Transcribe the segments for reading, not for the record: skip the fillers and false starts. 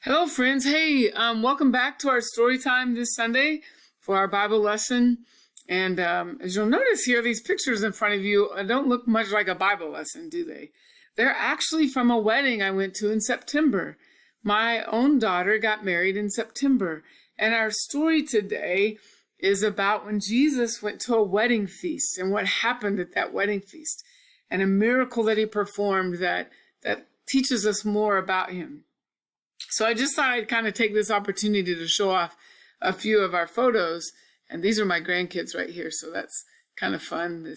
Hello, friends. Hey, welcome back to our story time this Sunday for our Bible lesson. And as you'll notice here, these pictures in front of you don't look much like a Bible lesson, do they? They're actually from a wedding I went to in September. My own daughter got married in September. And our story today is about when Jesus went to a wedding feast and what happened at that wedding feast and a miracle that he performed that teaches us more about him. So I just thought I'd kind of take this opportunity to show off a few of our photos. And these are my grandkids right here, so that's kind of fun.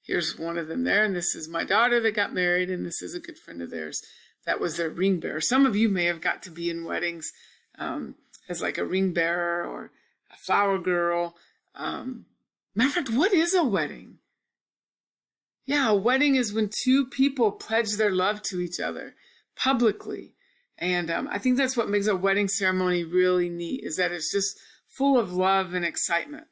Here's one of them there, and this is my daughter that got married, and this is a good friend of theirs. That was their ring bearer. Some of you may have got to be in weddings as like a ring bearer or a flower girl. Matter of fact, what is a wedding? Yeah, a wedding is when two people pledge their love to each other publicly. And I think that's what makes a wedding ceremony really neat, is that it's just full of love and excitement.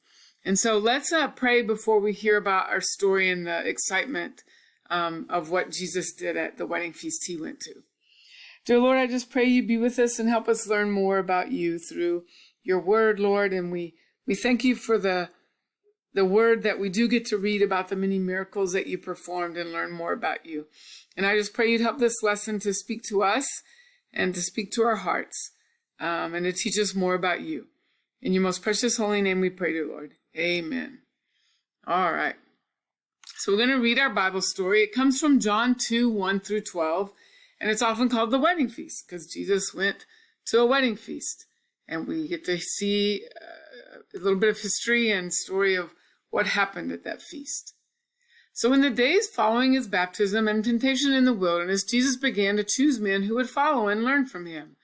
And so let's pray before we hear about our story and the excitement of what Jesus did at the wedding feast he went to. Dear Lord, I just pray you be with us and help us learn more about you through your word, Lord. And we thank you for the word that we do get to read about the many miracles that you performed and learn more about you. And I just pray you'd help this lesson to speak to us and to speak to our hearts, and to teach us more about you. In your most precious holy name we pray, dear Lord. Amen. All right. So we're going to read our Bible story. It comes from John 2, 1 through 12, and it's often called the wedding feast because Jesus went to a wedding feast. And we get to see a little bit of history and story of what happened at that feast. So in the days following his baptism and temptation in the wilderness, Jesus began to choose men who would follow and learn from him.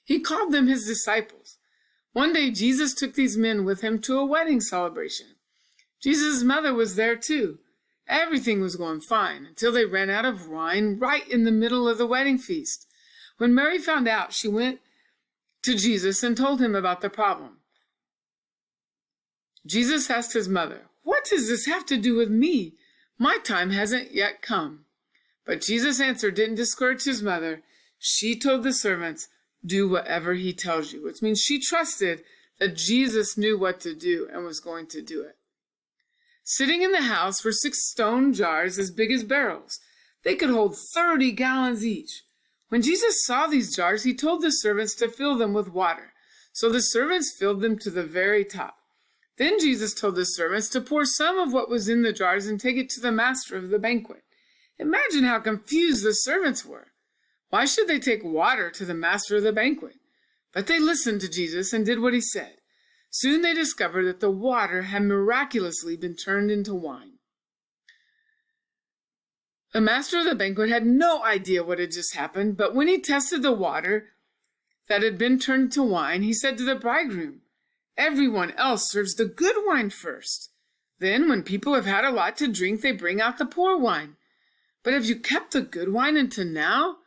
He called them his disciples. One day, Jesus took these men with him to a wedding celebration. Jesus' mother was there too. Everything was going fine until they ran out of wine right in the middle of the wedding feast. When Mary found out, she went to Jesus and told him about the problem. Jesus asked his mother, "What does this have to do with me? My time hasn't yet come." But Jesus' answer didn't discourage his mother. She told the servants, "Do whatever he tells you," which means she trusted that Jesus knew what to do and was going to do it. Sitting in the house were 6 stone jars as big as barrels. They could hold 30 gallons each. When Jesus saw these jars, he told the servants to fill them with water. So the servants filled them to the very top. Then Jesus told the servants to pour some of what was in the jars and take it to the master of the banquet. Imagine how confused the servants were. Why should they take water to the master of the banquet? But they listened to Jesus and did what he said. Soon they discovered that the water had miraculously been turned into wine. The master of the banquet had no idea what had just happened, but when he tested the water that had been turned to wine, he said to the bridegroom, "Everyone else serves the good wine first. Then, when people have had a lot to drink, they bring out the poor wine. But have you kept the good wine until now?"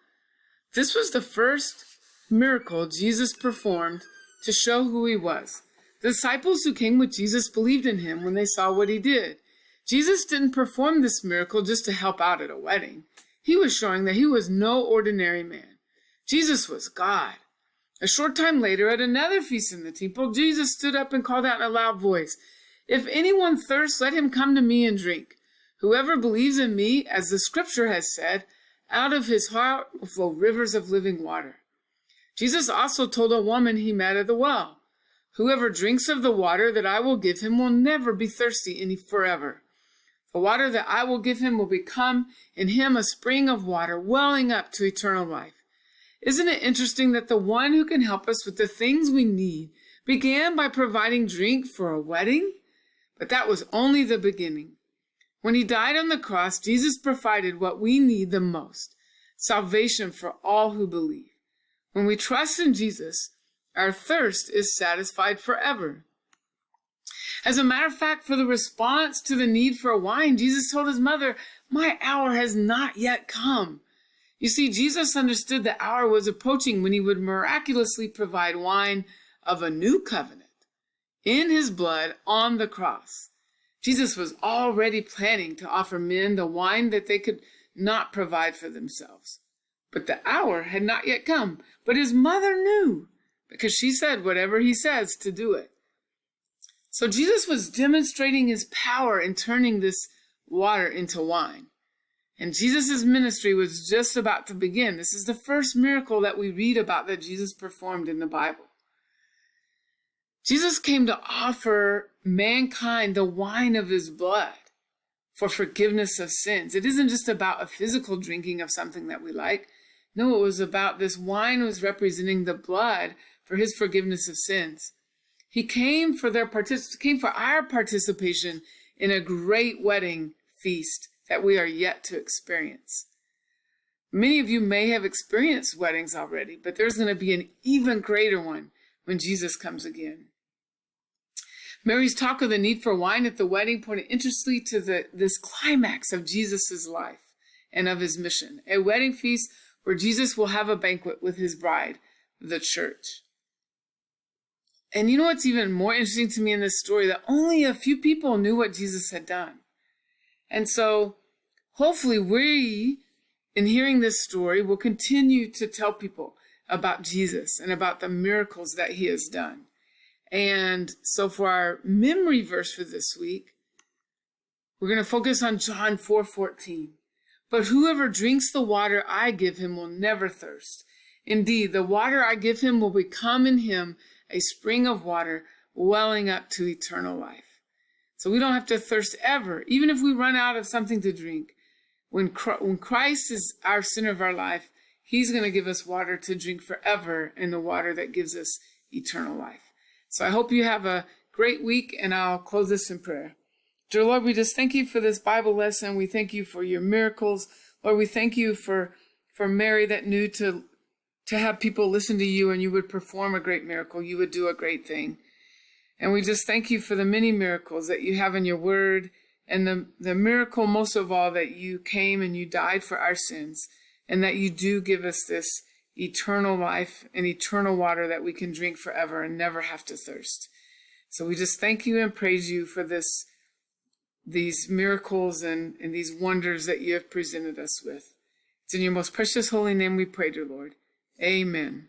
This was the first miracle Jesus performed to show who he was. The disciples who came with Jesus believed in him when they saw what he did. Jesus didn't perform this miracle just to help out at a wedding. He was showing that he was no ordinary man. Jesus was God. A short time later, at another feast in the temple, Jesus stood up and called out in a loud voice, "If anyone thirsts, let him come to me and drink. Whoever believes in me, as the scripture has said, out of his heart will flow rivers of living water." Jesus also told a woman he met at the well, "Whoever drinks of the water that I will give him will never be thirsty any forever. The water that I will give him will become in him a spring of water welling up to eternal life." Isn't it interesting that the one who can help us with the things we need began by providing drink for a wedding? But that was only the beginning. When he died on the cross, Jesus provided what we need the most, salvation for all who believe. When we trust in Jesus, our thirst is satisfied forever. As a matter of fact, for the response to the need for wine, Jesus told his mother, "My hour has not yet come." You see, Jesus understood the hour was approaching when he would miraculously provide wine of a new covenant in his blood on the cross. Jesus was already planning to offer men the wine that they could not provide for themselves. but the hour had not yet come. But his mother knew, because she said, whatever he says, to do it. So Jesus was demonstrating his power in turning this water into wine. And Jesus' ministry was just about to begin. This is the first miracle that we read about that Jesus performed in the Bible. Jesus came to offer mankind the wine of his blood for forgiveness of sins. It isn't just about a physical drinking of something that we like. No, it was about this wine was representing the blood for his forgiveness of sins. He came for our participation in a great wedding feast that we are yet to experience. Many of you may have experienced weddings already, but there's going to be an even greater one when Jesus comes again. Mary's talk of the need for wine at the wedding pointed interestingly to this climax of Jesus' life and of his mission, a wedding feast where Jesus will have a banquet with his bride, the church. And you know what's even more interesting to me in this story? That only a few people knew what Jesus had done. And so hopefully we, in hearing this story, will continue to tell people about Jesus and about the miracles that he has done. And so for our memory verse for this week, we're going to focus on John 4:14. But whoever drinks the water I give him will never thirst. Indeed, the water I give him will become in him a spring of water welling up to eternal life. So we don't have to thirst ever, even if we run out of something to drink. When Christ is our center of our life, he's going to give us water to drink forever, and the water that gives us eternal life. So I hope you have a great week, and I'll close this in prayer. Dear Lord, we just thank you for this Bible lesson. We thank you for your miracles. Lord, we thank you for Mary that knew to have people listen to you, and you would perform a great miracle. You would do a great thing. And we just thank you for the many miracles that you have in your word, and the miracle most of all that you came and you died for our sins, and that you do give us this eternal life and eternal water that we can drink forever and never have to thirst. So we just thank you and praise you for these miracles and these wonders that you have presented us with. It's in your most precious holy name we pray, dear Lord. Amen.